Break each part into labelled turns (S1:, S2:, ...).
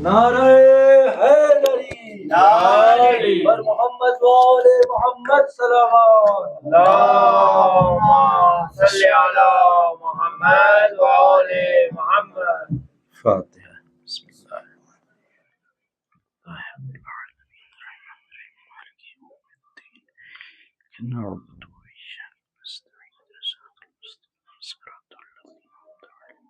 S1: نعرہ حیدری بر محمد و آل محمد صلوات.
S2: اللهم صل على محمد وآل محمد.
S1: فاتحہ. بسم اللہ الرحمن الرحیم. نعبد وإياك نستعين صراط المستقيم صراط الذين أنعمت عليهم.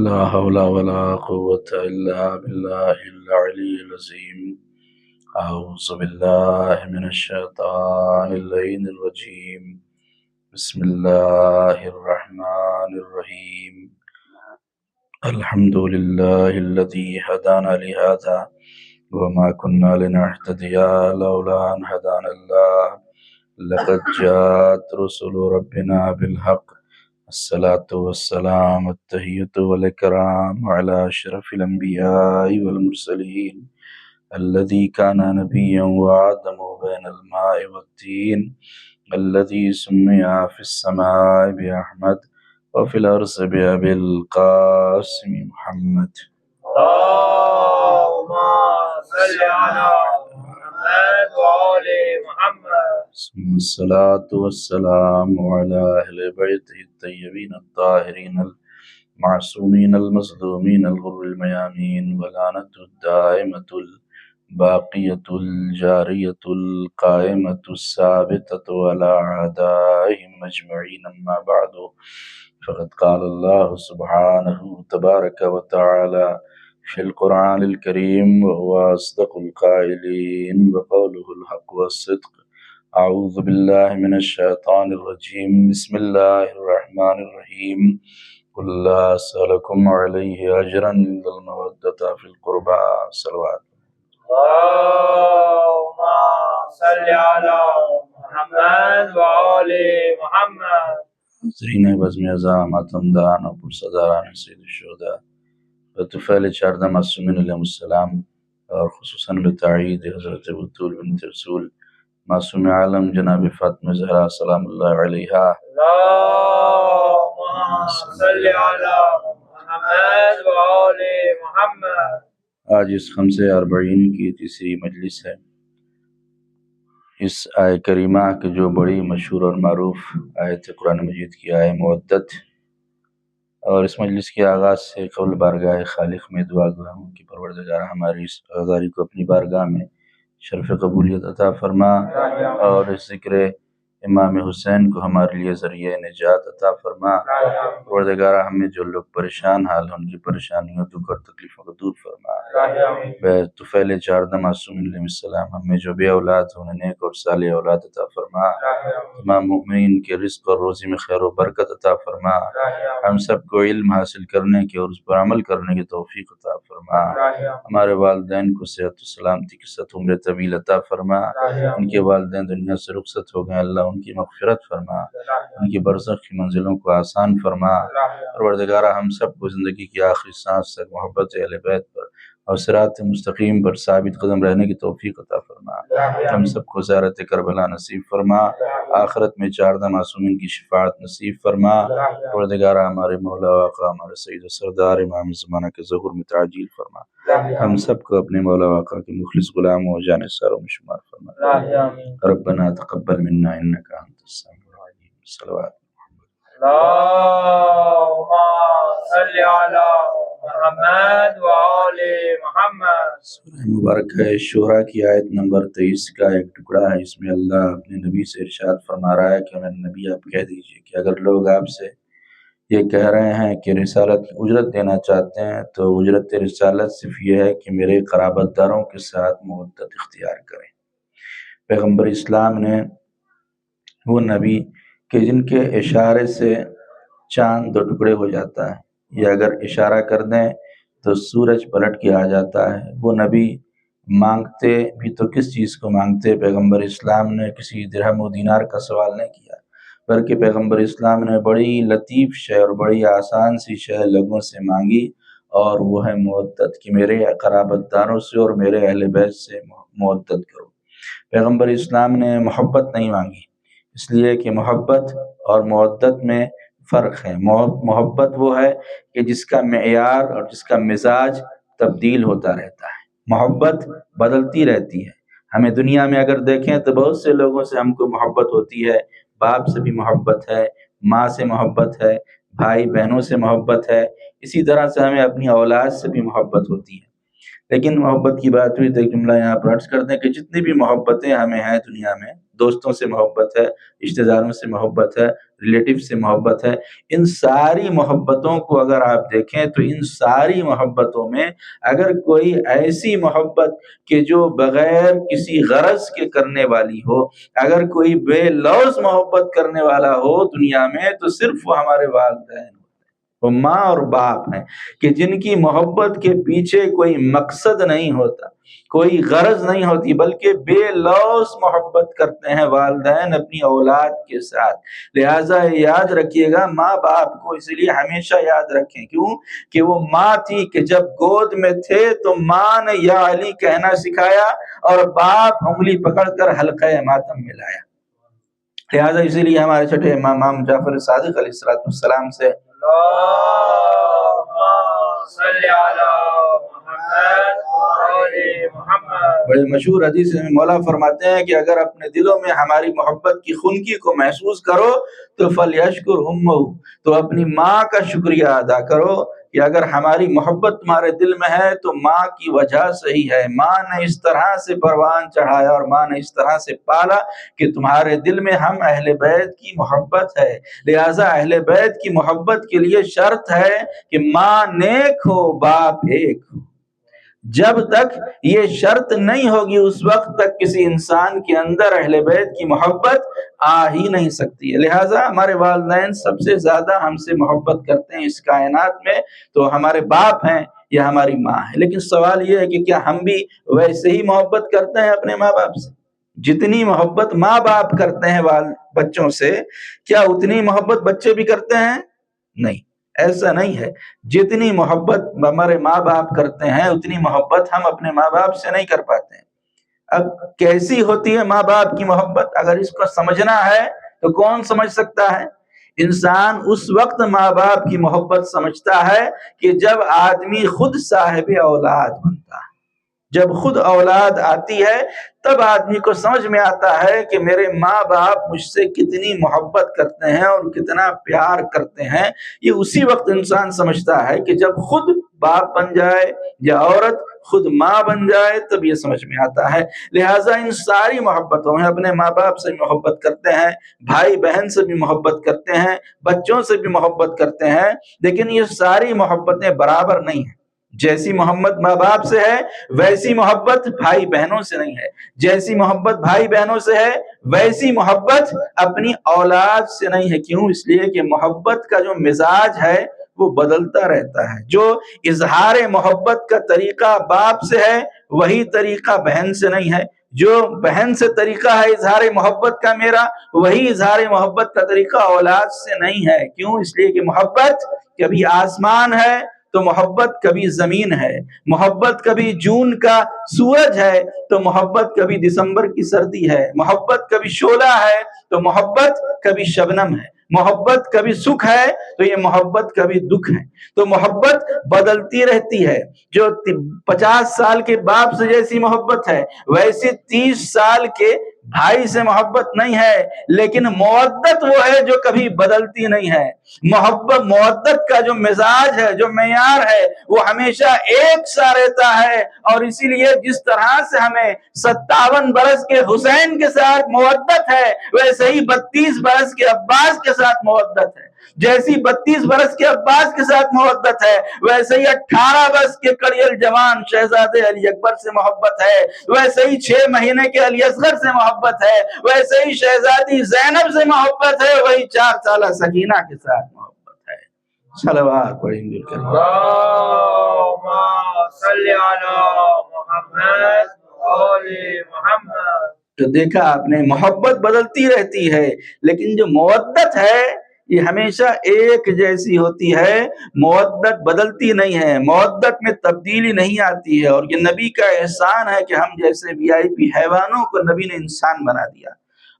S1: لا حول ولا قوة إلا بالله العلي العظيم. أعوذ بالله من الشيطان اللعين الرجيم. بسم الله الرحمن الرحيم. الحمد لله الذي هدانا لهذا وما كنا لنهتدي لولا أن هدانا الله. لقد جاءت رسل ربنا بالحق. الصلاة والسلام التحية والإكرام على أشرف الأنبياء والمرسلين الذي كان نبيا وآدم بين الماء والدين الذي سمي في السماء بأحمد وفي الأرض بأبي القاسم محمد.
S2: اللهم صل على محمد وآل محمد.
S1: ثم الصلاة والسلام على أهل بيته الطيبين الطاهرين المعصومين المظلومين الغر الميامين ولعنة الدائمة الباقية الجارية القائمة الثابتة على أعدائهم أجمعين. أما بعد فقد قال الله سبحانه تبارك وتعالى في القرآن الكريم وهو أصدق القائلين وقوله الحق والصدق. أعوذ بالله من الشيطان الرجيم. بسم الله الرحمن الرحيم. قل لا أسألكم عليه أجرا إلا المودة في القربى. صلوات.
S2: اللهم صل على محمد وآل محمد.
S1: حاضرین بزم اعظم ماتمدان و پرصداران سید الشہداء بطفیل 14 معصومین علیہ السلام اور خصوصاً بتعید حضرت بطول بنت رسول معصوم عالم جناب فاطمہ زہرا سلام اللہ علیہا.
S2: اللهم صل على محمد وآل محمد.
S1: آج اس خمس اربعین کی تیسری مجلس ہے. اس آیہ کریمہ کے جو بڑی مشہور اور معروف آیت قرآن مجید کی آیہ مودت، اور اس مجلس کے آغاز سے قبل بارگاہ خالق میں دعا گو ہوں کہ پروردگار ہماری اس عزاداری کو اپنی بارگاہ میں شرف قبولیت عطا فرما، اور اس ذکر امام حسین کو ہمارے لیے ذریعہ نجات عطا فرما. پروردگار ہمیں جو لوگ پریشان حال ہیں ان کی پریشانیوں دکھ اور تکلیفوں کو دور فرما. بے طفیل 14 معصومین علیہ السلام ہمیں جو بے اولاد ہیں انہیں نیک اور صالح اولاد عطا فرما. تمام مؤمنین کے رزق اور روزی میں خیر و برکت عطا فرما. ہم سب کو علم حاصل کرنے کی اور اس پر عمل کرنے کی توفیق عطا فرما. ہمارے والدین کو صحت و سلامتی کے ساتھ عمر طویل عطا فرما. ان کے والدین دنیا سے رخصت ہو گئے، اللہ ان کی مغفرت فرما، ان کی برزخ کی منزلوں کو آسان فرما. پروردگارہ ہم سب کو زندگی کی آخری سانس تک محبت اہل بیت پر اور صراط مستقیم پر ثابت قدم رہنے کی توفیق عطا فرما. ہم سب کو زیارت کربلا نصیب فرما. آخرت میں 14 معصومین کی شفاعت نصیب فرما. پروردگارہ ہمارے مولا آقا ہمارے سید و سردار امام زمانہ کے ظہور میں تعجیل فرما. ہم سب کو اپنے مولا آقا کے مخلص غلاموں و جانثاروں میں شمار فرما. ربنا تقبل منا انک انت السمیع العلیم. صلوات.
S2: اللهم صل على محمد وآل محمد.
S1: سورہ مبارکہ شورا کی آیت نمبر 23 کا ایک ٹکڑا ہے. اس میں اللہ اپنے نبی سے ارشاد فرما رہا ہے کہ میں نبی آپ کہہ دیجئے کہ اگر لوگ آپ سے یہ کہہ رہے ہیں کہ رسالت کی اجرت دینا چاہتے ہیں تو اجرت رسالت صرف یہ ہے کہ میرے قرابت داروں کے ساتھ مودت اختیار کریں. پیغمبر اسلام نے وہ نبی کہ جن کے اشارے سے چاند 2 ٹکڑے ہو جاتا ہے، یا اگر اشارہ کر دیں تو سورج پلٹ کے آ جاتا ہے، وہ نبی مانگتے بھی تو کس چیز کو مانگتے؟ پیغمبر اسلام نے کسی درہم و دینار کا سوال نہیں کیا، بلکہ پیغمبر اسلام نے بڑی لطیف شے اور بڑی آسان سی شے لوگوں سے مانگی، اور وہ ہے مودت، کہ میرے قرابت داروں سے اور میرے اہل بیت سے مودت کرو. پیغمبر اسلام نے محبت نہیں مانگی اس لیے کہ محبت اور مودت میں فرق ہے۔ محبت وہ ہے کہ جس کا معیار اور جس کا مزاج تبدیل ہوتا رہتا ہے، محبت بدلتی رہتی ہے۔ ہمیں دنیا میں اگر دیکھیں تو بہت سے لوگوں سے ہم کو محبت ہوتی ہے، باپ سے بھی محبت ہے، ماں سے محبت ہے، بھائی بہنوں سے محبت ہے، اسی طرح سے ہمیں اپنی اولاد سے بھی محبت ہوتی ہے۔ لیکن محبت کی بات ہوئی تو ایک جملہ یہاں پر عرض کرتے ہیں کہ جتنی بھی محبتیں ہمیں ہیں دنیا میں، دوستوں سے محبت ہے، رشتہ داروں سے محبت ہے، ریلیٹیو سے محبت ہے، ان ساری محبتوں کو اگر آپ دیکھیں تو ان ساری محبتوں میں اگر کوئی ایسی محبت کہ جو بغیر کسی غرض کے کرنے والی ہو، اگر کوئی بے لوث محبت کرنے والا ہو دنیا میں، تو صرف وہ ہمارے والدین، وہ ماں اور باپ ہیں، کہ جن کی محبت کے پیچھے کوئی مقصد نہیں ہوتا، کوئی غرض نہیں ہوتی، بلکہ بے لوث محبت کرتے ہیں والدین اپنی اولاد کے ساتھ۔ لہٰذا یاد رکھیے گا، ماں باپ کو اس لیے ہمیشہ یاد رکھیں، کیوں کہ وہ ماں تھی کہ جب گود میں تھے تو ماں نے یا علی کہنا سکھایا اور باپ انگلی پکڑ کر حلقہ ماتم ملایا۔ لہٰذا اسی لیے ہمارے چھٹے امام جعفر صادق علیہ السلام سے بڑے مشہور حدیث میں مولا فرماتے ہیں کہ اگر اپنے دلوں میں ہماری محبت کی خنکی کو محسوس کرو تو فلیشکر امہ، تو اپنی ماں کا شکریہ ادا کرو کہ اگر ہماری محبت تمہارے دل میں ہے تو ماں کی وجہ سے ہی ہے۔ ماں نے اس طرح سے پروان چڑھایا اور ماں نے اس طرح سے پالا کہ تمہارے دل میں ہم اہل بیت کی محبت ہے۔ لہٰذا اہل بیت کی محبت کے لیے شرط ہے کہ ماں نیک ہو باپ ایک ہو۔ جب تک یہ شرط نہیں ہوگی اس وقت تک کسی انسان کے اندر اہل بیت کی محبت آ ہی نہیں سکتی ہے۔ لہٰذا ہمارے والدین سب سے زیادہ ہم سے محبت کرتے ہیں اس کائنات میں، تو ہمارے باپ ہیں یا ہماری ماں ہے۔ لیکن سوال یہ ہے کہ کیا ہم بھی ویسے ہی محبت کرتے ہیں اپنے ماں باپ سے؟ جتنی محبت ماں باپ کرتے ہیں بچوں سے، کیا اتنی محبت بچے بھی کرتے ہیں؟ نہیں، ایسا نہیں ہے۔ جتنی محبت ہمارے ماں باپ کرتے ہیں اتنی محبت ہم اپنے ماں باپ سے نہیں کر پاتے ہیں۔ اب کیسی ہوتی ہے ماں باپ کی محبت؟ اگر اس کو سمجھنا ہے تو کون سمجھ سکتا ہے؟ انسان اس وقت ماں باپ کی محبت سمجھتا ہے کہ جب آدمی خود صاحب اولاد بنتا ہے، جب خود اولاد آتی ہے تب آدمی کو سمجھ میں آتا ہے کہ میرے ماں باپ مجھ سے کتنی محبت کرتے ہیں اور کتنا پیار کرتے ہیں۔ یہ اسی وقت انسان سمجھتا ہے کہ جب خود باپ بن جائے یا عورت خود ماں بن جائے تب یہ سمجھ میں آتا ہے۔ لہٰذا ان ساری محبتوں میں اپنے ماں باپ سے محبت کرتے ہیں، بھائی بہن سے بھی محبت کرتے ہیں، بچوں سے بھی محبت کرتے ہیں، لیکن یہ ساری محبتیں برابر نہیں ہیں۔ جیسی محبت ماں باپ سے ہے ویسی محبت بھائی بہنوں سے نہیں ہے، جیسی محبت بھائی بہنوں سے ہے ویسی محبت اپنی اولاد سے نہیں ہے۔ کیوں؟ اس لیے کہ محبت کا جو مزاج ہے وہ بدلتا رہتا ہے۔ جو اظہار محبت کا طریقہ باپ سے ہے وہی طریقہ بہن سے نہیں ہے، جو بہن سے طریقہ ہے اظہار محبت کا میرا، وہی اظہار محبت کا طریقہ اولاد سے نہیں ہے۔ کیوں؟ اس لیے کہ محبت کبھی آسمان ہے تو محبت کبھی زمین ہے، محبت کبھی جون کا سورج ہے تو محبت کبھی دسمبر کی سردی ہے، محبت کبھی شعلہ ہے تو محبت کبھی شبنم ہے، محبت کبھی سکھ ہے تو یہ محبت کبھی دکھ ہے۔ تو محبت بدلتی رہتی ہے۔ جو 50 سال کے باپ سے جیسی محبت ہے ویسی 30 سال کے بھائی سے محبت نہیں ہے، لیکن مودت وہ ہے جو کبھی بدلتی نہیں ہے۔ مودت کا جو مزاج ہے، جو معیار ہے، وہ ہمیشہ ایک سا رہتا ہے، اور اسی لیے جس طرح سے ہمیں 57 برس کے حسین کے ساتھ مودت ہے ویسے ہی 32 برس کے عباس کے ساتھ مودت ہے۔ جیسی 32 برس کے عباس کے ساتھ محبت ہے ویسے ہی 18 برس کے کڑیل جوان شہزادے علی اکبر سے محبت ہے، ویسے ہی 6 مہینے کے علی اصغر سے محبت ہے، ویسے ہی شہزادی زینب سے محبت ہے، وہی 4 سالہ سکینہ کے ساتھ محبت ہے۔ صلوات پڑھیں گے کریم
S2: اللہم صلی علی محمد وعلی محمد۔
S1: تو دیکھا آپ نے، محبت بدلتی رہتی ہے لیکن جو مودت ہے یہ ہمیشہ ایک جیسی ہوتی ہے۔ مودت بدلتی نہیں ہے، مودت میں تبدیلی نہیں آتی ہے، اور یہ نبی کا احسان ہے کہ ہم جیسے VIP حیوانوں کو نبی نے انسان بنا دیا،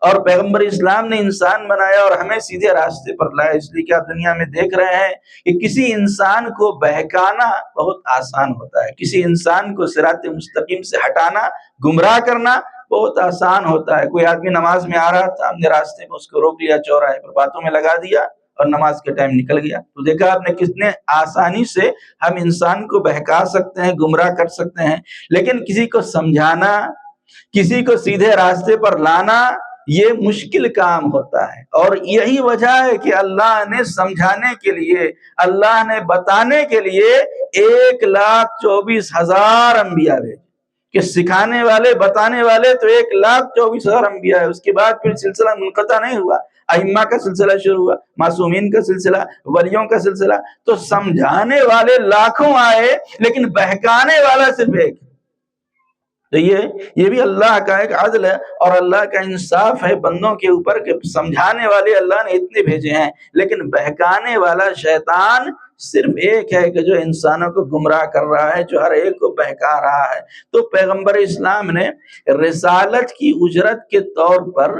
S1: اور پیغمبر اسلام نے انسان بنایا اور ہمیں سیدھے راستے پر لایا، اس لیے کہ آپ دنیا میں دیکھ رہے ہیں کہ کسی انسان کو بہکانا بہت آسان ہوتا ہے، کسی انسان کو صراط مستقیم سے ہٹانا، گمراہ کرنا بہت آسان ہوتا ہے۔ کوئی آدمی نماز میں آ رہا تھا، ہم نے راستے میں اس کو روک لیا، چوراہے پر باتوں میں لگا دیا اور نماز کے ٹائم نکل گیا، تو دیکھا آپ نے کتنے آسانی سے ہم انسان کو بہکا سکتے ہیں، گمراہ کر سکتے ہیں۔ لیکن کسی کو سمجھانا، کسی کو سیدھے راستے پر لانا یہ مشکل کام ہوتا ہے، اور یہی وجہ ہے کہ اللہ نے سمجھانے کے لیے، اللہ نے بتانے کے لیے 1,24,000 انبیاء بھیجے، کہ سکھانے والے، بتانے والے تو 1,24,000 انبیاء ہے۔ اس کے بعد پھر سلسلہ منقطع نہیں ہوا، ائمہ کا سلسلہ شروع ہوا، معصومین کا سلسلہ، ولیوں کا سلسلہ، تو سمجھانے والے لاکھوں آئے لیکن بہکانے والا صرف ایک۔ تو یہ بھی اللہ کا ایک عدل ہے اور اللہ کا انصاف ہے بندوں کے اوپر، کہ سمجھانے والے اللہ نے اتنے بھیجے ہیں لیکن بہکانے والا شیطان صرف ایک ہے، کہ جو انسانوں کو گمراہ کر رہا ہے، جو ہر ایک کو بہکا رہا ہے۔ تو پیغمبر اسلام نے رسالت کی اجرت کے طور پر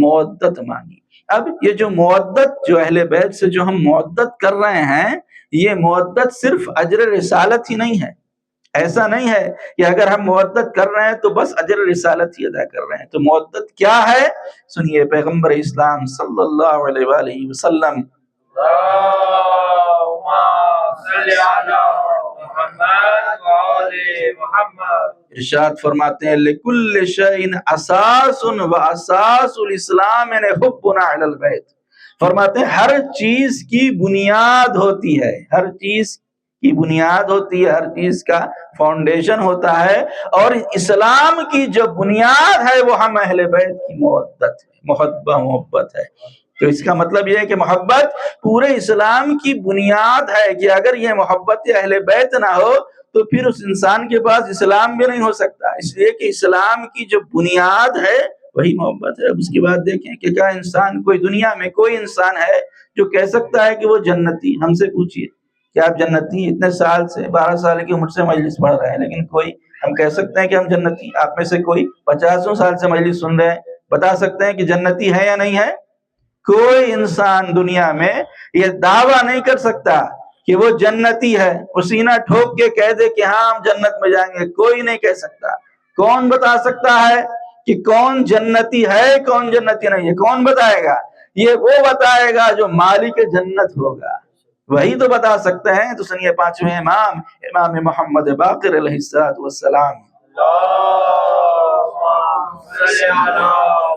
S1: مودت مانگی۔ اب یہ جو مودت، جو اہل بیت سے جو ہم مودت کر رہے ہیں، یہ مودت صرف اجر رسالت ہی نہیں ہے۔ ایسا نہیں ہے کہ اگر ہم مودت کر رہے ہیں تو بس اجر رسالت ہی ادا کر رہے ہیں۔ تو مودت کیا ہے؟ سنیے، پیغمبر اسلام صلی اللہ علیہ وآلہ وسلم
S2: اللہم صلی علی محمد وآل محمد
S1: ارشاد فرماتے ہیں لِكُلِّ شَيْءٍ أَسَاسٌ وَأَسَاسُ الْإِسْلَامِ حُبُّنَا عَلَى الْبَيْتِ۔ فرماتے ہیں ہر چیز کی بنیاد ہوتی ہے، ہر چیز کی بنیاد ہوتی ہے، ہر چیز کا فاؤنڈیشن ہوتا ہے، اور اسلام کی جو بنیاد ہے وہ ہم اہل بیت کی محبت ہے، محبت ہے۔ تو اس کا مطلب یہ ہے کہ محبت پورے اسلام کی بنیاد ہے، کہ اگر یہ محبت اہل بیت نہ ہو تو پھر اس انسان کے پاس اسلام بھی نہیں ہو سکتا، اس لیے کہ اسلام کی جو بنیاد ہے وہی محبت ہے۔ اب اس کے بعد دیکھیں کہ کیا انسان، کوئی دنیا میں کوئی انسان ہے جو کہہ سکتا ہے کہ وہ جنتی؟ ہم سے پوچھئے کہ آپ جنتی؟ اتنے سال سے، 12 سال کی عمر سے مجلس پڑھ رہے ہیں، لیکن کوئی ہم کہہ سکتے ہیں کہ ہم جنتی؟ آپ میں سے کوئی 50 سال سے مجلس سن رہے ہیں، بتا سکتے ہیں کہ جنتی ہے یا نہیں ہے؟ کوئی انسان دنیا میں یہ دعویٰ نہیں کر سکتا کہ وہ جنتی ہے، وہ سینہ ٹھوک کے کہہ دے کہ ہاں ہم جنت میں جائیں گے، کوئی نہیں کہہ سکتا۔ کون بتا سکتا ہے کہ کون جنتی ہے، کون جنتی نہیں ہے؟ کون بتائے گا؟ یہ وہ بتائے گا جو مالک جنت ہوگا، وہی تو بتا سکتے ہیں۔ تو سنیے پانچویں امام، امام محمد باقر علیہ السلام،
S2: اللہم صلی علی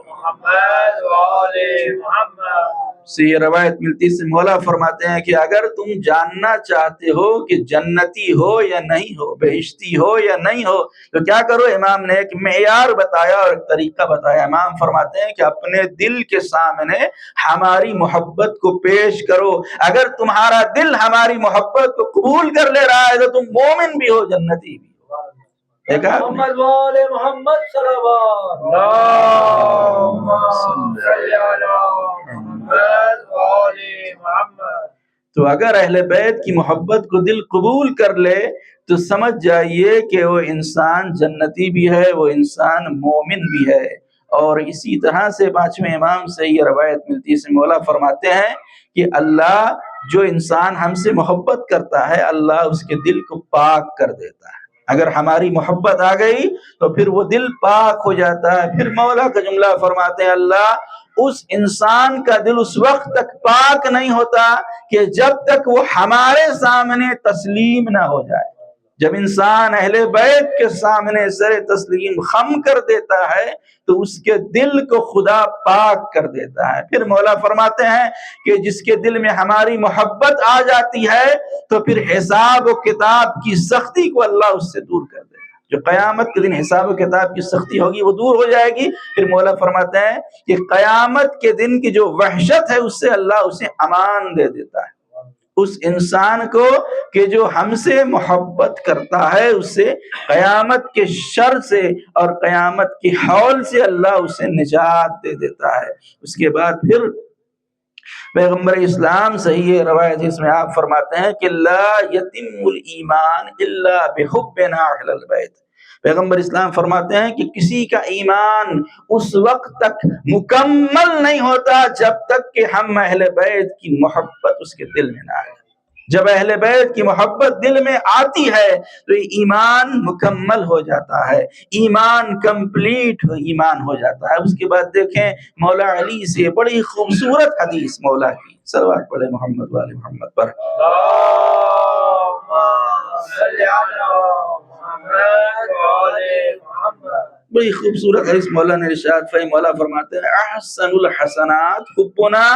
S2: محمد وآل محمد
S1: سے یہ روایت ملتی سے مولا فرماتے ہیں کہ اگر تم جاننا چاہتے ہو کہ جنتی ہو یا نہیں ہو، بہشتی ہو یا نہیں ہو، تو کیا کرو؟ امام نے ایک معیار بتایا اور ایک طریقہ بتایا۔ امام فرماتے ہیں کہ اپنے دل کے سامنے ہماری محبت کو پیش کرو، اگر تمہارا دل ہماری محبت کو قبول کر لے رہا ہے تو تم مومن بھی ہو، جنتی بھی ہو۔ دیکھا
S2: محمد وآل محمد صلوات اللہم صلی علی محمد وآل محمد۔
S1: تو اگر اہل بیت کی محبت کو دل قبول کر لے تو سمجھ جائیے کہ وہ انسان جنتی بھی ہے، وہ انسان مومن بھی ہے۔ اور اسی طرح سے پانچویں امام سے یہ روایت ملتی ہے، سے مولا فرماتے ہیں کہ اللہ، جو انسان ہم سے محبت کرتا ہے، اللہ اس کے دل کو پاک کر دیتا ہے۔ اگر ہماری محبت آ گئی تو پھر وہ دل پاک ہو جاتا ہے۔ پھر مولا کا جملہ فرماتے ہیں، اللہ اس انسان کا دل اس وقت تک پاک نہیں ہوتا کہ جب تک وہ ہمارے سامنے تسلیم نہ ہو جائے۔ جب انسان اہل بیت کے سامنے سر تسلیم خم کر دیتا ہے تو اس کے دل کو خدا پاک کر دیتا ہے۔ پھر مولا فرماتے ہیں کہ جس کے دل میں ہماری محبت آ جاتی ہے تو پھر حساب و کتاب کی سختی کو اللہ اس سے دور کر دے گا۔ جو قیامت کے دن حساب و کتاب کی سختی ہوگی وہ دور ہو جائے گی۔ پھر مولا فرماتے ہیں کہ قیامت کے دن کی جو وحشت ہے اس سے اللہ اسے امان دے دیتا ہے۔ اس انسان کو کہ جو ہم سے محبت کرتا ہے، اس سے قیامت کے شر سے اور قیامت کی ہول سے اللہ اسے نجات دے دیتا ہے۔ اس کے بعد پھر پیغمبر اسلام صحیح روایت جس میں آپ فرماتے ہیں کہ لا یتم الایمان الا بحبنا اہل البیت۔ پیغمبر اسلام فرماتے ہیں کہ کسی کا ایمان اس وقت تک مکمل نہیں ہوتا جب تک کہ ہم اہل بیت کی محبت اس کے دل میں نہ آئے۔ جب اہل بیت کی محبت دل میں آتی ہے تو یہ ایمان مکمل ہو جاتا ہے، ایمان کمپلیٹ ایمان ہو جاتا ہے۔ اس کے بعد دیکھیں مولا علی سے بڑی خوبصورت حدیث مولا کی، صلوات پڑھے محمد والے محمد پر۔ بڑی خوبصورت حدیث مولا نے ارشاد فرمایا، مولا فرماتے ہیں احسن الحسنات حبنا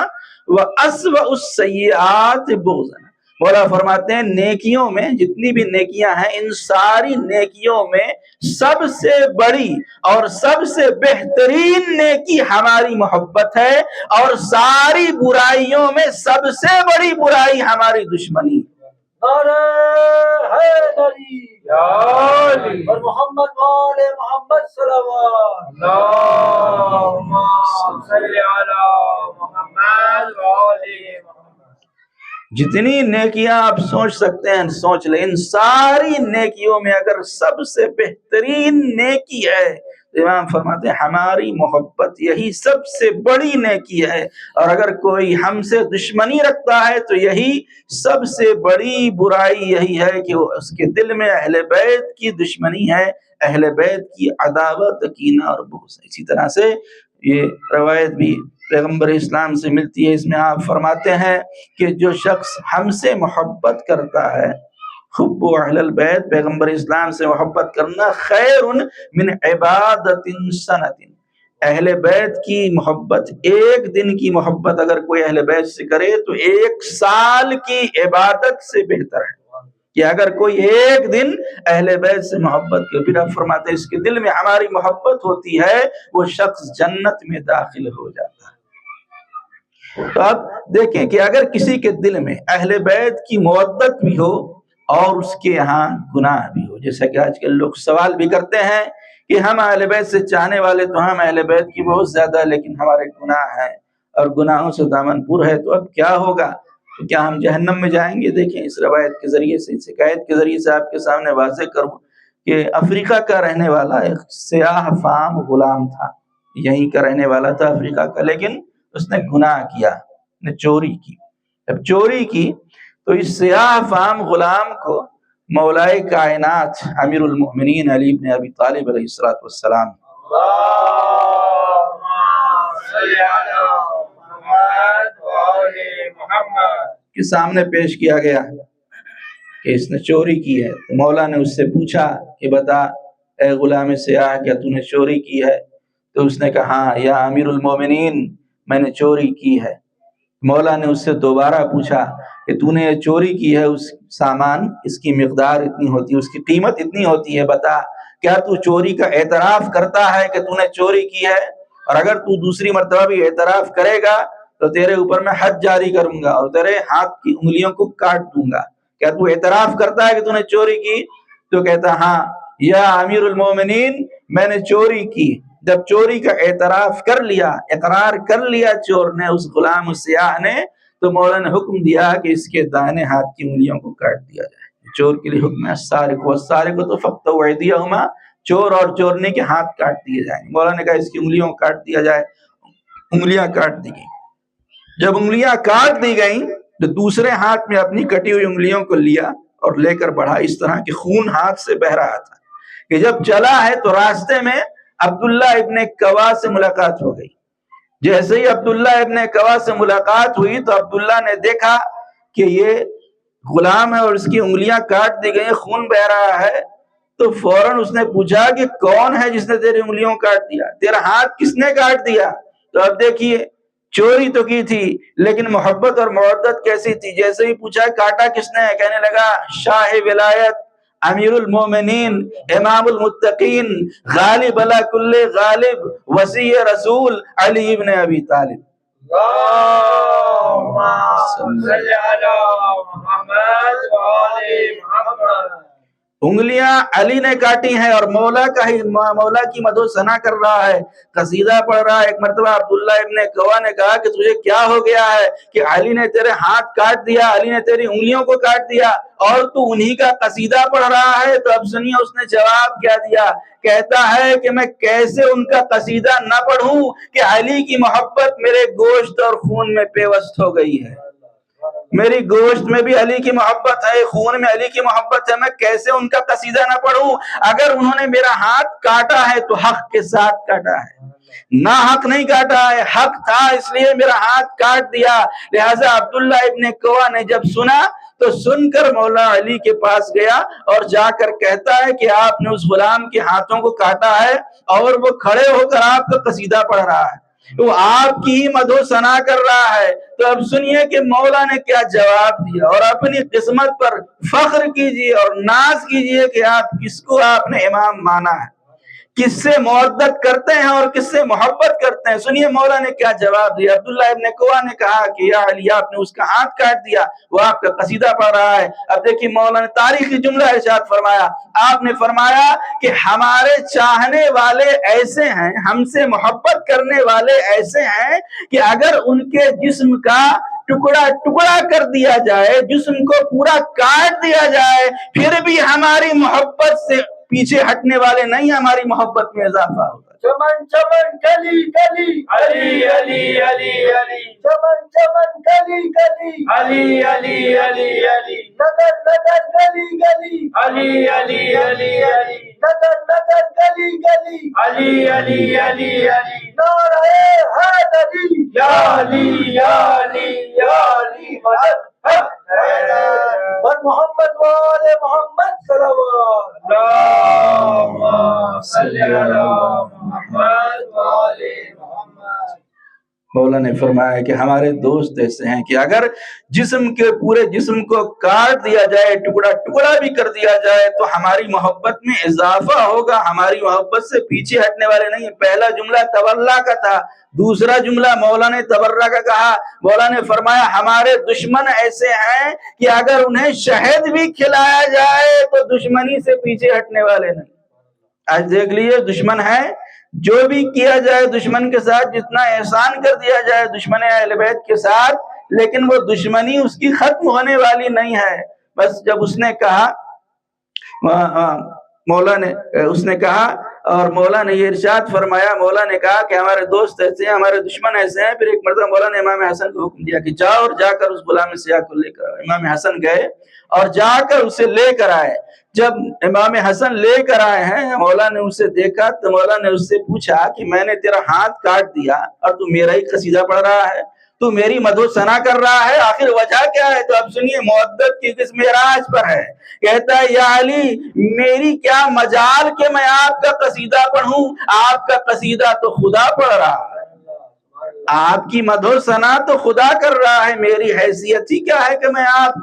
S1: واسوأ السیئات بغضنا۔ مولا فرماتے ہیں نیکیوں میں جتنی بھی نیکیاں ہیں ان ساری نیکیوں میں سب سے بڑی اور سب سے بہترین نیکی ہماری محبت ہے، اور ساری برائیوں میں سب سے بڑی برائی ہماری دشمنی۔
S2: نعرہ حیدری اور محمد وآل محمد صلوات۔ اللہم صلی علی محمد وآل محمد۔
S1: جتنی نیکیاں آپ سوچ سکتے ہیں سوچ لیں، ان ساری نیکیوں میں اگر سب سے بہترین نیکی ہے تو امام فرماتے ہیں ہماری محبت یہی سب سے بڑی نیکی ہے، اور اگر کوئی ہم سے دشمنی رکھتا ہے تو یہی سب سے بڑی برائی یہی ہے کہ اس کے دل میں اہل بیت کی دشمنی ہے، اہل بیت کی عداوت، کینہ اور بغض۔ اسی طرح سے یہ روایت بھی پیغمبر اسلام سے ملتی ہے، اس میں آپ فرماتے ہیں کہ جو شخص ہم سے محبت کرتا ہے، حب اہل البیت، پیغمبر اسلام سے محبت کرنا، خیر من عبادت سنۃ، اہل بیت کی محبت، ایک دن کی محبت اگر کوئی اہل بیت سے کرے تو 1 سال کی عبادت سے بہتر ہے کہ اگر کوئی ایک دن اہل بیت سے محبت کرے۔ پھر آپ فرماتے ہیں اس کے دل میں ہماری محبت ہوتی ہے وہ شخص جنت میں داخل ہو جاتا ہے۔ تو آپ دیکھیں کہ اگر کسی کے دل میں اہل بیت کی مودت بھی ہو اور اس کے یہاں گناہ بھی ہو، جیسا کہ آج کل لوگ سوال بھی کرتے ہیں کہ ہم اہل بیت سے چاہنے والے تو ہم اہل بیت کی بہت زیادہ، لیکن ہمارے گناہ ہیں اور گناہوں سے دامن پور ہے، تو اب کیا ہوگا؟ تو کیا ہم جہنم میں جائیں گے؟ دیکھیں اس روایت کے ذریعے سے، اس حکایت کے ذریعے سے آپ کے سامنے واضح کروں کہ افریقہ کا رہنے والا ایک سیاہ فام غلام تھا، یہیں کا رہنے والا تھا افریقہ کا، لیکن اس نے گناہ کیا، نے چوری کی۔ جب چوری کی تو اس سیاہ فام غلام کو مولائے کائنات امیر المؤمنین علی بن ابی طالب علیہ السلام کے سامنے پیش کیا گیا کہ اس نے چوری کی ہے۔ تو مولا نے اس سے پوچھا کہ بتا اے غلام سیاہ، کیا تو نے چوری کی ہے؟ تو اس نے کہا ہاں یا امیر المومنین میں نے چوری کی ہے۔ مولا نے اس سے دوبارہ پوچھا کہ تو نے یہ چوری کی ہے، اس سامان اس کی مقدار اتنی ہوتی ہے، اس کی قیمت اتنی ہوتی ہے، بتا کیا تو چوری کا اعتراف کرتا ہے کہ تو نے چوری کی ہے؟ اور اگر تو دوسری مرتبہ بھی اعتراف کرے گا تو تیرے اوپر میں حد جاری کروں گا اور تیرے ہاتھ کی انگلیوں کو کاٹ دوں گا۔ کیا تو اعتراف کرتا ہے کہ تو نے چوری کی؟ تو کہتا ہاں یا امیر المومنین میں نے چوری کی۔ جب چوری کا اعتراف کر لیا، اقرار کر لیا چور نے، اس غلام سیاہ نے، تو مولا نے حکم دیا کہ اس کے دائیں ہاتھ کی انگلیوں کو کاٹ دیا جائے۔ چور کے لیے حکم ہے السارق والسارقۃ فاقطعوا ایدیہما، چور اور چورنی کے ہاتھ کاٹ دیے جائیں۔ مولا نے کہا اس کی انگلیوں کو کاٹ دیا جائے، انگلیاں کاٹ دی گئیں۔ جب انگلیاں کاٹ دی گئیں تو دوسرے ہاتھ میں اپنی کٹی ہوئی انگلیوں کو لیا اور لے کر بڑھا، اس طرح کہ خون ہاتھ سے بہ رہا تھا کہ جب چلا ہے تو راستے میں عبداللہ ابن کوا سے ملاقات ہو گئی۔ جیسے ہی عبداللہ ابن کوا سے ملاقات ہوئی تو عبداللہ نے دیکھا کہ یہ غلام ہے اور اس کی انگلیاں کاٹ دی گئی، خون بہ رہا ہے، تو فوراً اس نے پوچھا کہ کون ہے جس نے تیری انگلیوں کاٹ دیا، تیرا ہاتھ کس نے کاٹ دیا؟ تو اب دیکھیے چوری تو کی تھی لیکن محبت اور مودت کیسی تھی۔ جیسے ہی پوچھا کاٹا کس نے، کہنے لگا شاہ ولایت امیر المومنین امام المتقین غالب علی کل غالب وصی رسول علی ابن ابی طالب۔
S2: اللہم صلی علی محمد وآل محمد۔
S1: انگلیاں علی نے کاٹی ہیں اور مولا کی مدح ثنا کر رہا ہے، قصیدہ پڑھ رہا ہے۔ ایک مرتبہ عبداللہ ابن قوا نے کہا کہ تجھے کیا ہو گیا ہے کہ علی نے تیرے ہاتھ کاٹ دیا، علی نے تیری انگلیوں کو کاٹ دیا اور تو انہی کا قصیدہ پڑھ رہا ہے؟ تو اب سنیے اس نے جواب کیا دیا، کہتا ہے کہ میں کیسے ان کا قصیدہ نہ پڑھوں کہ علی کی محبت میرے گوشت اور خون میں پیوست ہو گئی ہے، میری گوشت میں بھی علی کی محبت ہے، خون میں علی کی محبت ہے، میں کیسے ان کا قصیدہ نہ پڑھوں؟ اگر انہوں نے میرا ہاتھ کاٹا ہے تو حق کے ساتھ کاٹا ہے، نہ حق نہیں کاٹا ہے، حق تھا اس لیے میرا ہاتھ کاٹ دیا۔ لہٰذا عبداللہ ابن قوا نے جب سنا تو سن کر مولا علی کے پاس گیا اور جا کر کہتا ہے کہ آپ نے اس غلام کے ہاتھوں کو کاٹا ہے اور وہ کھڑے ہو کر آپ کا قصیدہ پڑھ رہا ہے، وہ آپ کی ہی مدح ثنا کر رہا ہے۔ تو اب سنیے کہ مولا نے کیا جواب دیا، اور اپنی قسمت پر فخر کیجئے اور ناز کیجئے کہ کس کو آپ نے امام مانا ہے، کس سے مودت کرتے ہیں اور کس سے محبت کرتے ہیں۔ سنیے مولا نے کیا جواب دیا۔ عبداللہ ابن قوا نے کہا کہ یا علی، آپ نے اس کا ہاتھ کاٹ دیا، وہ آپ کا قصیدہ پڑھ رہا ہے۔ اب دیکھیے مولا نے تاریخی جملہ ارشاد فرمایا، آپ نے فرمایا کہ ہمارے چاہنے والے ایسے ہیں، ہم سے محبت کرنے والے ایسے ہیں کہ اگر ان کے جسم کا ٹکڑا ٹکڑا کر دیا جائے، جسم کو پورا کاٹ دیا جائے، پھر بھی ہماری محبت سے پیچھے ہٹنے والے نہیں، ہماری محبت میں اضافہ ہوگا۔
S2: چمن چمن گلی گلی علی علی علی علی، چمن چمن گلی گلی علی علی علی علی، نگر نگر گلی گلی علی علی علی علی، نگر نگر گلی گلی علی علی علی علی، نعرہ حیدری یا علی یا علی یا علی، مدد اور محمد وآل محمد صلوات اللہم صلی علی محمد وآل محمد۔
S1: مولا نے فرمایا کہ ہمارے دوست ایسے ہیں کہ اگر جسم کے پورے جسم کو کاٹ دیا جائے، ٹکڑا ٹکڑا بھی کر دیا جائے تو ہماری محبت میں اضافہ ہوگا، ہماری محبت سے پیچھے ہٹنے والے نہیں۔ پہلا جملہ تولہ کا تھا، دوسرا جملہ مولا نے تبرہ کا کہا۔ مولا نے فرمایا ہمارے دشمن ایسے ہیں کہ اگر انہیں شہد بھی کھلایا جائے تو دشمنی سے پیچھے ہٹنے والے نہیں۔ آج دیکھ لیجئے دشمن ہے، جو بھی کیا جائے دشمن کے ساتھ، جتنا احسان کر دیا جائے دشمن اہل بیت کے ساتھ، لیکن وہ دشمنی اس کی ختم ہونے والی نہیں ہے۔ بس جب اس نے کہا، اس نے کہا اور مولا نے یہ ارشاد فرمایا، مولا نے کہا کہ ہمارے دوست ایسے ہیں، ہمارے دشمن ایسے ہیں۔ پھر ایک مرتبہ مولا نے امام حسن کو حکم دیا کہ جاؤ اور جا کر اس غلام سیاہ کو لے کر آؤ۔ امام حسن گئے اور جا کر اسے لے کر آئے۔ جب امام حسن لے کر آئے ہیں، مولا نے اسے دیکھا تو مولا نے اس سے پوچھا کہ میں نے تیرا ہاتھ کاٹ دیا اور تو میرا ہی قصیدہ پڑھ رہا ہے، تو میری مدح ثنا کر رہا ہے، آخر وجہ کیا ہے؟ تو اب سنیے مودت کی کس معراج پر ہے۔ کہتا ہے یا علی، میری کیا مجال کہ میں آپ کا قصیدہ پڑھوں، آپ کا قصیدہ تو خدا پڑھ رہا ہے، آپ کی مدح ثنا تو خدا کر رہا ہے، میری حیثیت ہی کیا ہے کہ میں آپ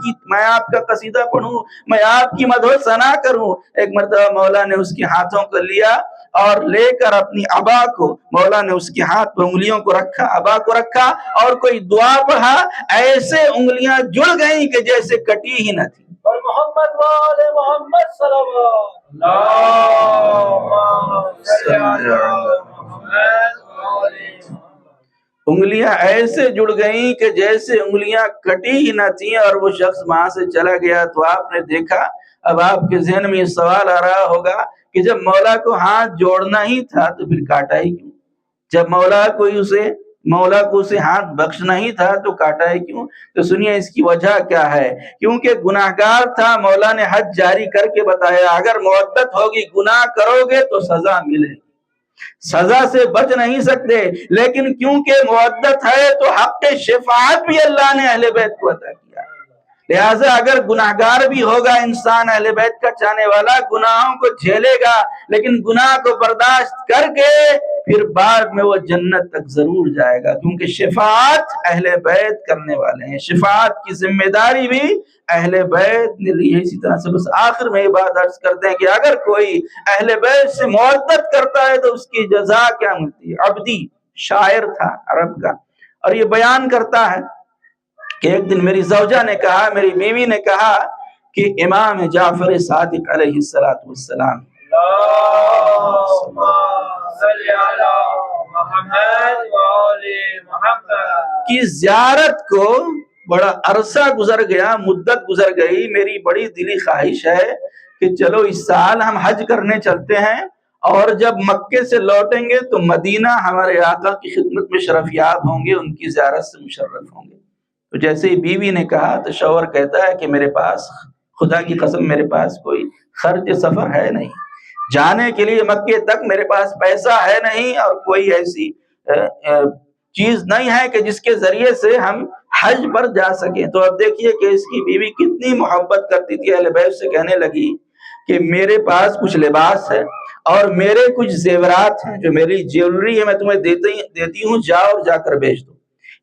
S1: کا قصیدہ پڑھوں، میں آپ کی مدح ثنا کروں۔ ایک مرتبہ مولا نے اس کے ہاتھوں کو لیا اور لے کر اپنی عبا کو، مولا نے اس کے ہاتھ پر انگلیوں کو رکھا، عبا کو رکھا اور کوئی دعا پڑھا، ایسے انگلیاں جڑ گئیں کہ جیسے کٹی ہی نہ تھی۔
S2: اور محمد وآل محمد صلوات اللہم صلی علی محمد وآل محمد۔
S1: انگلیاں ایسے جڑ گئیں کہ جیسے انگلیاں کٹی ہی نہ تھیں، اور وہ شخص وہاں سے چلا گیا۔ تو آپ نے دیکھا، اب آپ کے ذہن میں یہ سوال آ رہا ہوگا کہ جب مولا کو ہاتھ جوڑنا ہی تھا تو پھر کاٹا ہی کیوں؟ جب مولا کو اسے ہاتھ بخشنا ہی تھا تو کاٹا ہے کیوں؟ تو سنیے اس کی وجہ کیا ہے۔ کیونکہ گناہگار تھا، مولا نے حد جاری کر کے بتایا اگر مودت ہوگی، گناہ کرو گے تو سزا ملے گی، سزا سے بچ نہیں سکتے، لیکن کیونکہ مودت ہے تو حق شفاعت بھی اللہ نے اہل بیت کو عطا کیا۔ لہٰذا اگر گناہگار بھی ہوگا انسان، اہل بیت کا چاہنے والا، گناہوں کو جھیلے گا، لیکن گناہ کو برداشت کر کے پھر بعد میں وہ جنت تک ضرور جائے گا، کیونکہ شفاعت اہل بیت کرنے والے ہیں، شفاعت کی ذمہ داری بھی اہل بیت نے لی ہے۔ اسی طرح سے بس آخر میں یہ بات عرض کرتے ہیں کہ اگر کوئی اہل بیت سے مودت کرتا ہے تو اس کی جزا کیا ملتی ہے۔ عبدی شاعر تھا عرب کا، اور یہ بیان کرتا ہے کہ ایک دن میری زوجہ نے کہا، میری بیوی نے کہا کہ امام جعفر صادق علیہ السلام
S2: اللهم صل على محمد وآل محمد
S1: کی زیارت کو بڑا عرصہ گزر گیا، مدت گزر گئی. میری بڑی دلی خواہش ہے کہ چلو اس سال ہم حج کرنے چلتے ہیں، اور جب مکے سے لوٹیں گے تو مدینہ ہمارے آقا کی خدمت میں شرف یاب ہوں گے، ان کی زیارت سے مشرف ہوں گے. تو جیسے ہی بیوی نے کہا تو شوہر کہتا ہے کہ میرے پاس خدا کی قسم میرے پاس کوئی خرچ سفر ہے نہیں، جانے کے لیے مکے تک میرے پاس پیسہ ہے نہیں، اور کوئی ایسی چیز نہیں ہے کہ جس کے ذریعے سے ہم حج پر جا سکیں. تو اب دیکھیے کہ اس کی بیوی کتنی محبت کرتی تھی. اہل بیت سے کہنے لگی کہ میرے پاس کچھ لباس ہے اور میرے کچھ زیورات ہیں، جو میری جیولری ہے میں تمہیں دیتی ہوں، جاؤ اور جا کر بیچ دو،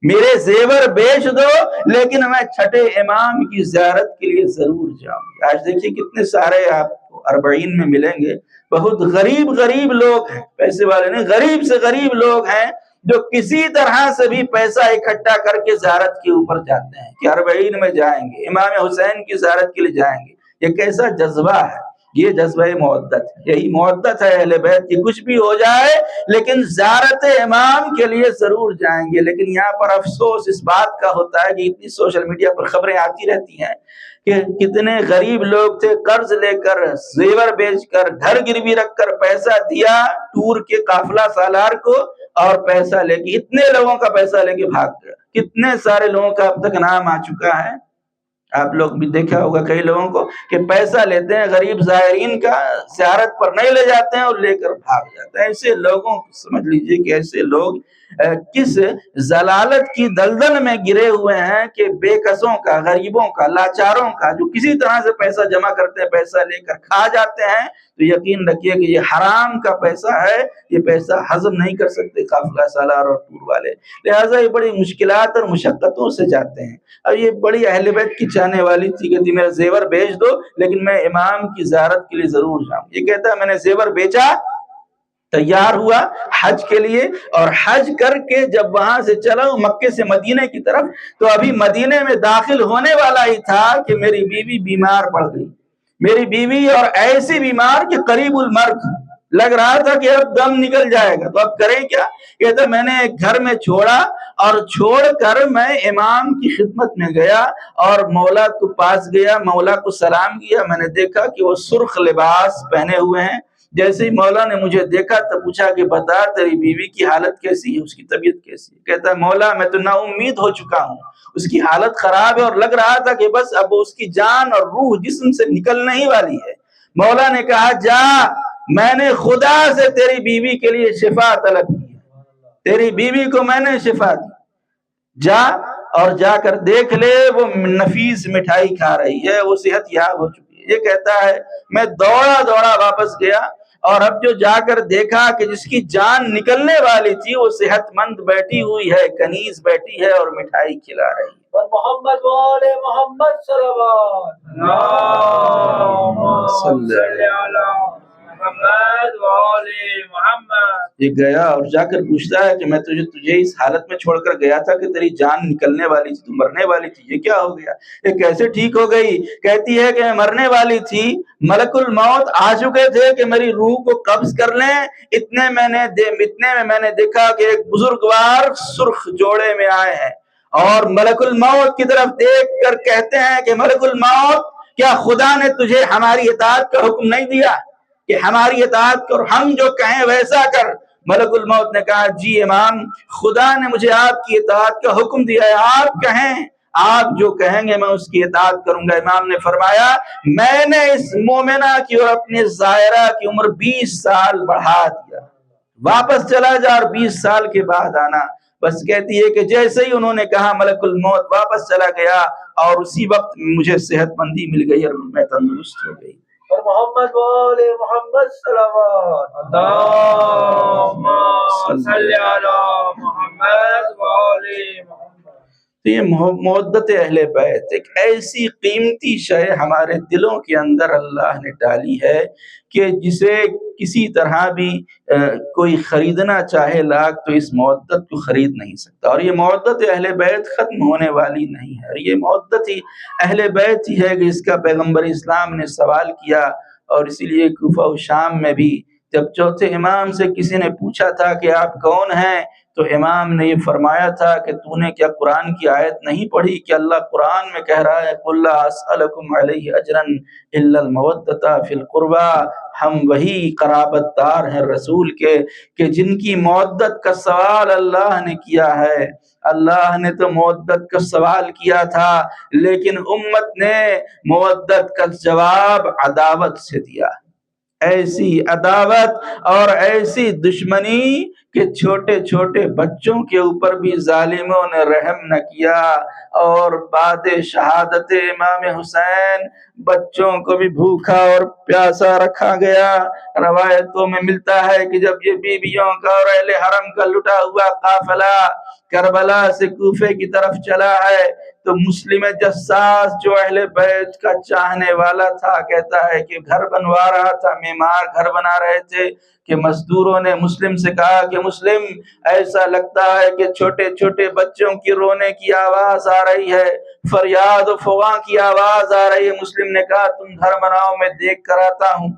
S1: میرے زیور بیچ دو، لیکن میں چھٹے امام کی زیارت کے لیے ضرور جاؤں گی. آج دیکھیے کتنے سارے آپ کو 40 میں ملیں گے، بہت غریب لوگ ہیں، پیسے والے نہیں، غریب سے غریب لوگ ہیں جو کسی طرح سے بھی پیسہ اکٹھا کر کے زیارت کے اوپر جاتے ہیں کہ 40 میں جائیں گے، امام حسین کی زیارت کے لیے جائیں گے. یہ کیسا جذبہ ہے؟ یہ جذبہ مودت ہے. یہی مودت ہے اہل بیت کی، کچھ بھی ہو جائے لیکن زیارت امام کے لیے ضرور جائیں گے. لیکن یہاں پر افسوس اس بات کا ہوتا ہے کہ اتنی سوشل میڈیا پر خبریں آتی رہتی ہیں کہ کتنے غریب لوگ تھے، قرض لے کر، زیور بیچ کر، گھر گروی رکھ کر پیسہ دیا ٹور کے قافلہ سالار کو، اور پیسہ لے کے اتنے لوگوں کا پیسہ لے کے بھاگ گیا. کتنے سارے لوگوں کا اب تک نام آ چکا ہے. آپ لوگ بھی دیکھا ہوگا کئی لوگوں کو کہ پیسہ لیتے ہیں غریب زائرین کا، زیارت پر نہیں لے جاتے ہیں اور لے کر بھاگ جاتے ہیں. ایسے لوگوں کو سمجھ لیجئے کہ ایسے لوگ کس ضلالت کی دلدل میں گرے ہوئے ہیں کہ بے کسوں کا، غریبوں کا، لاچاروں کا، جو کسی طرح سے پیسہ جمع کرتے ہیں، پیسہ لے کر کھا جاتے ہیں. تو یقین رکھیے کہ یہ حرام کا پیسہ ہے، یہ پیسہ ہضم نہیں کر سکتے قافلہ سالار اور ٹور والے، لہٰذا یہ بڑی مشکلات اور مشقتوں سے جاتے ہیں. اب یہ بڑی اہل بیت کی چاہنے والی تھی کہ میرا زیور بیچ دو لیکن میں امام کی زیارت کے لیے ضرور جاؤں. یہ کہتا ہے میں نے زیور بیچا، تیار ہوا حج کے لیے، اور حج کر کے جب وہاں سے چلا مکے سے مدینے کی طرف، تو ابھی مدینے میں داخل ہونے والا ہی تھا کہ میری بیوی بیمار پڑ گئی. میری بیوی اور ایسی بیمار کہ قریب المرگ، لگ رہا تھا کہ اب دم نکل جائے گا. تو اب کریں کیا؟ کہتا میں نے ایک گھر میں چھوڑا، اور چھوڑ کر میں امام کی خدمت میں گیا اور مولا کو پاس گیا، مولا کو سلام کیا. میں نے دیکھا کہ وہ سرخ لباس پہنے ہوئے ہیں. جیسے ہی مولا نے مجھے دیکھا تو پوچھا کہ بتا تیری بیوی کی حالت کیسی ہے، اس کی طبیعت کیسی ہے؟ کہتا ہے مولا میں تو نا امید ہو چکا ہوں، اس کی حالت خراب ہے اور لگ رہا تھا کہ بس اب اس کی جان اور روح جسم سے نکلنے ہی والی ہے. مولا نے کہا جا، میں نے خدا سے تیری بیوی کے لیے شفا طلب کی، تیری بیوی کو میں نے شفا دی، جا اور جا کر دیکھ لے وہ نفیس مٹھائی کھا رہی ہے، وہ صحت یاب ہو چکی ہے. یہ کہتا ہے میں دوڑا واپس گیا، اور اب جو جا کر دیکھا کہ جس کی جان نکلنے والی تھی وہ صحت مند بیٹھی ہوئی ہے، کنیز بیٹھی ہے اور مٹھائی کھلا رہی ہے.
S2: محمد وآل محمد صلوات اللہم صلی علی محمد وآل محمد.
S1: یہ گیا اور جا کر پوچھتا ہے کہ میں تجھے اس حالت میں چھوڑ کر گیا تھا کہ تیری جان نکلنے والی تھی، تو مرنے والی تھی، یہ کیا ہو گیا؟ یہ کیسے ٹھیک ہو گئی؟ کہتی ہے کہ میں مرنے والی تھی، ملک الموت آ چکے تھے کہ میری روح کو قبض کر لیں. اتنے میں میں نے دیکھا کہ ایک بزرگوار سرخ جوڑے میں آئے ہیں، اور ملک الموت کی طرف دیکھ کر کہتے ہیں کہ ملک الموت کیا خدا نے تجھے ہماری اطاعت کا حکم نہیں دیا کہ ہماری اطاعت کر، ہم جو کہیں ویسا کر؟ ملک الموت نے کہا جی امام، خدا نے مجھے آپ کی اطاعت کا حکم دیا ہے، آپ کہیں، آپ جو کہیں گے میں اس کی اطاعت کروں گا. امام نے فرمایا میں نے اس مومنہ کی اور اپنے زائرہ کی عمر 20 سال بڑھا دیا، واپس چلا جا اور 20 سال کے بعد آنا. بس کہتی ہے کہ جیسے ہی انہوں نے کہا ملک الموت واپس چلا گیا، اور اسی وقت مجھے صحت مندی مل گئی اور میں تندرست ہو گئی.
S2: محمد وآل محمد صلوات اللہم صلی علی محمد وآل محمد.
S1: تو یہ مودت اہل بیت ایک ایسی قیمتی شے ہمارے دلوں کے اندر اللہ نے ڈالی ہے کہ جسے کسی طرح بھی کوئی خریدنا چاہے لاکھ تو اس مودت کو خرید نہیں سکتا. اور یہ مودت اہل بیت ختم ہونے والی نہیں ہے. اور یہ مودت ہی اہل بیت ہی ہے کہ اس کا پیغمبر اسلام نے سوال کیا. اور اسی لیے کوفہ و شام میں بھی جب چوتھے امام سے کسی نے پوچھا تھا کہ آپ کون ہیں تو امام نے یہ فرمایا تھا کہ تو نے کیا قرآن کی آیت نہیں پڑھی کہ اللہ قرآن میں کہہ رہا ہے قُلْ لَا أَسْأَلُكُمْ عَلَيْهِ أَجْرًا إِلَّا الْمَوَدَّةَ فِي الْقُرْبَى. ہم وہی قرابت دار ہیں رسول کے کہ جن کی مودت کا سوال اللہ نے کیا ہے. اللہ نے تو مودت کا سوال کیا تھا لیکن امت نے مودت کا جواب عداوت سے دیا. ایسی عداوت اور ایسی دشمنی کہ چھوٹے چھوٹے بچوں کے اوپر بھی ظالموں نے رحم نہ کیا. اور بعد شہادت امام حسین بچوں کو بھی بھوکا اور پیاسا رکھا گیا. روایتوں میں ملتا ہے کہ جب یہ بیویوں کا اور اہل حرم کا لٹا ہوا قافلہ کربلا سے کوفے کی طرف چلا ہے تو مسلم جساس جو اہل بیت کا چاہنے والا تھا کہتا ہے کہ گھر بنوا رہا تھا, معمار گھر بنا رہے تھے کہ مزدوروں نے مسلم سے کہا کہ مسلم ایسا لگتا ہے کہ چھوٹے چھوٹے بچوں کی رونے کی آواز آ رہی ہے, فریاد و فغاں کی آواز آ رہی ہے. مسلم نے کہا تم گھر بناؤ میں دیکھ کر آتا ہوں.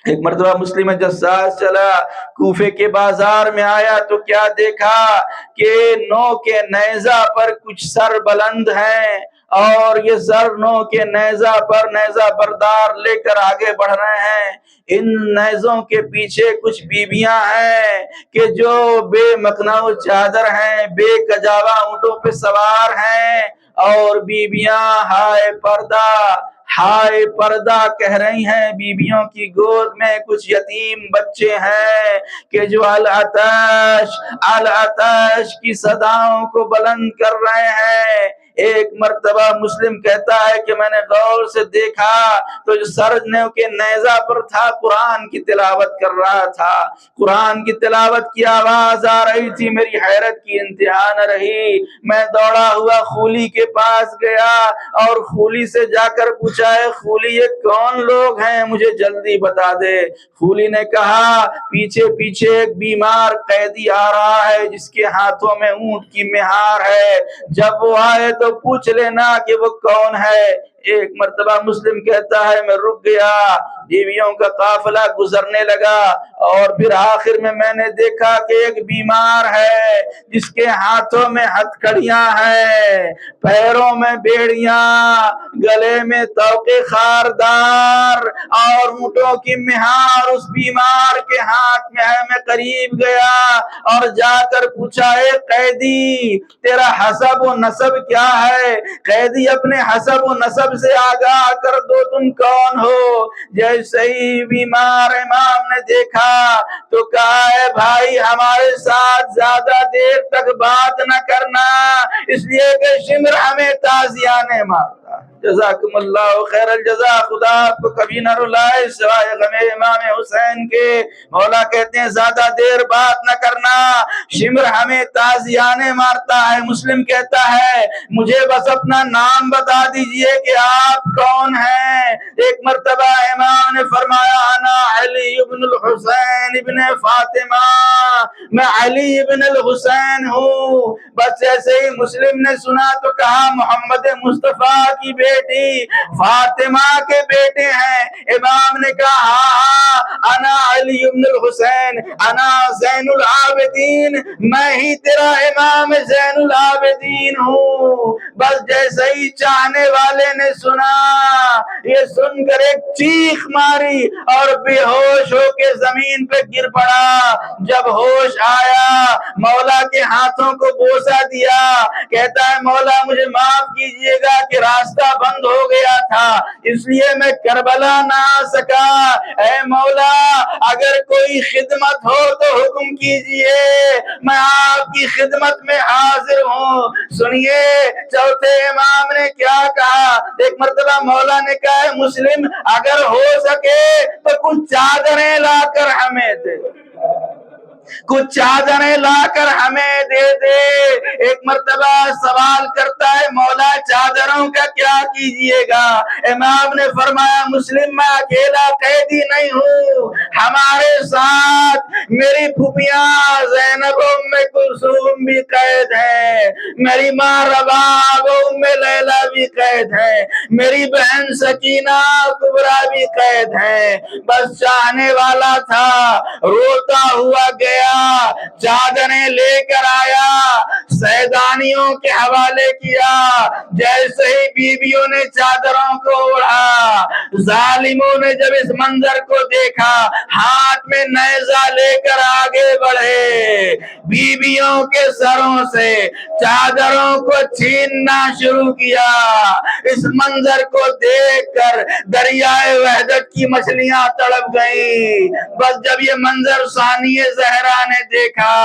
S1: ایک مرتبہ مسلم جساس چلا کوفے کے بازار میں آیا تو کیا دیکھا کہ نو کے نیزہ پر کچھ سر بلند ہیں اور یہ سر نو کے نیزہ پر نیزہ بردار لے کر آگے بڑھ رہے ہیں. ان نیزوں کے پیچھے کچھ بیویاں ہیں کہ جو بے مکھنؤ چادر ہیں, بے کجاوا اونٹوں پہ سوار ہیں اور بیویاں ہائے پردہ کہہ رہی ہیں. بیویوں کی گود میں کچھ یتیم بچے ہیں کہ جو العطش کی صداؤں کو بلند کر رہے ہیں. ایک مرتبہ مسلم کہتا ہے کہ میں نے غور سے دیکھا تو جو سر کے نیزہ پر تھا قرآن کی تلاوت کر رہا تھا. قرآن کی تلاوت کی آواز آ رہی تھی. میری حیرت کی انتہا نہ رہی. میں دوڑا ہوا خولی کے پاس گیا اور خولی سے جا کر پوچھا ہے خولی یہ کون لوگ ہیں مجھے جلدی بتا دے. خولی نے کہا پیچھے پیچھے ایک بیمار قیدی آ رہا ہے جس کے ہاتھوں میں اونٹ کی مہار ہے, جب وہ آئے تو پوچھ لینا کہ وہ کون ہے. ایک مرتبہ مسلم کہتا ہے میں رک گیا, بیویوں کا قافلہ گزرنے لگا اور پھر آخر میں نے دیکھا کہ ایک بیمار ہے جس کے ہاتھوں میں ہتھکڑیاں ہیں, پیروں میں بیڑیاں, گلے میں توقے خاردار اور اونٹوں کی مہار اس بیمار کے ہاتھ میں ہے. میں قریب گیا اور جا کر پوچھا اے قیدی تیرا حسب و نسب کیا ہے. قیدی اپنے حسب و نسب سے آگاہ کر دو, تم کون ہو. جیسے ہی بیمار امام نے دیکھا تو کہا ہے بھائی ہمارے ساتھ زیادہ دیر تک بات نہ کرنا اس لیے کہ شمر ہمیں تازیانے مارتا. جزاکم اللہ خیر الجزا. خدا آپ کو کبھی نہ رلائے سوائے غم امام حسین کے. مولا کہتے ہیں زیادہ دیر بات نہ کرنا, شمر ہمیں تازیانے مارتا ہے. مسلم کہتا ہے مجھے بس اپنا نام بتا دیجئے کہ آپ کون ہیں. ایک مرتبہ امام نے فرمایا انا علی ابن الحسین ابن فاطمہ, میں علی ابن الحسین ہوں. بس جیسے ہی مسلم نے سنا تو کہا محمد مصطفیٰ کی بیٹی فاطمہ کے بیٹے ہیں. امام نے کہا ہاں انا علی ابن الحسین انا زین العابدین, میں ہی تیرا امام زین العابدین ہوں. بس جیسے ہی چاہنے والے نے سنا یہ سن کر ایک چیخ ماری اور بے ہوش ہو کے زمین پہ گر پڑا. جب ہوش آیا مولا کے ہاتھوں کو بوسہ دیا, کہتا ہے مولا مجھے معاف کیجئے گا کہ راستہ بند ہو گیا تھا اس لیے میں کربلا نہ آ سکا. اے مولا اگر کوئی خدمت ہو تو حکم کیجئے, میں آپ کی خدمت میں حاضر ہوں. سنیے چوتھے امام نے کیا کہا. ایک مرتبہ مولا نے کہا ہے مسلم اگر ہو سکے تو کچھ چادریں لا کر ہمیں دے. کچھ چادریں لا کر ہمیں دے دے۔ ایک مرتبہ سوال کرتا ہے مولا چادروں کا کیا کیجئے گا؟ امام نے فرمایا مسلم میں اکیلا قیدی نہیں ہوں، ہمارے ساتھ میری پھوپھیاں زینب ام کلثوم بھی قید ہے، میری ماں رباب ام لیلہ بھی قید ہے، میری بہن سکینہ کبریٰ بھی قید ہے۔ بس چاہنے والا تھا، روتا ہوا گیا، چادریں لے کر آیا، سیدانیوں کے حوالے کیا۔ جیسے ہی بیویوں نے چادروں کو اڑا، ظالموں نے جب اس منظر کو دیکھا ہاتھ میں نیزہ لے کر آگے بڑھے، بیویوں کے سروں سے چادروں کو چھیننا شروع کیا۔ اس منظر کو دیکھ کر دریائے وحدت کی مچھلیاں تڑپ گئیں۔ بس جب یہ منظر ثانی زہرا نے دیکھا،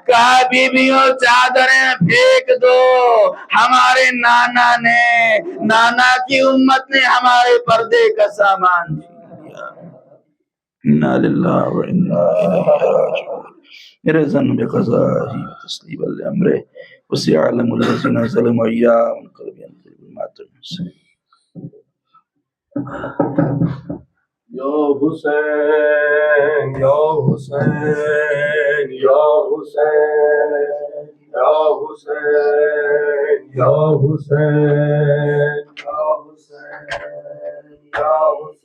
S1: کہا بیویوں چادریں پھینک دو، ہمارے نانا کی امت نے ہمارے پردے کا سامان چھین لیا۔ انا للہ و انا الیہ راجعون۔ رضا بقضائہ وتسلیما لامرہ وسيعلم الذين ظلموا اياه منقلب ينقلب ما تنسى۔
S2: یا حسین یا حسین یا حسین یا حسین یا حسین یا حسین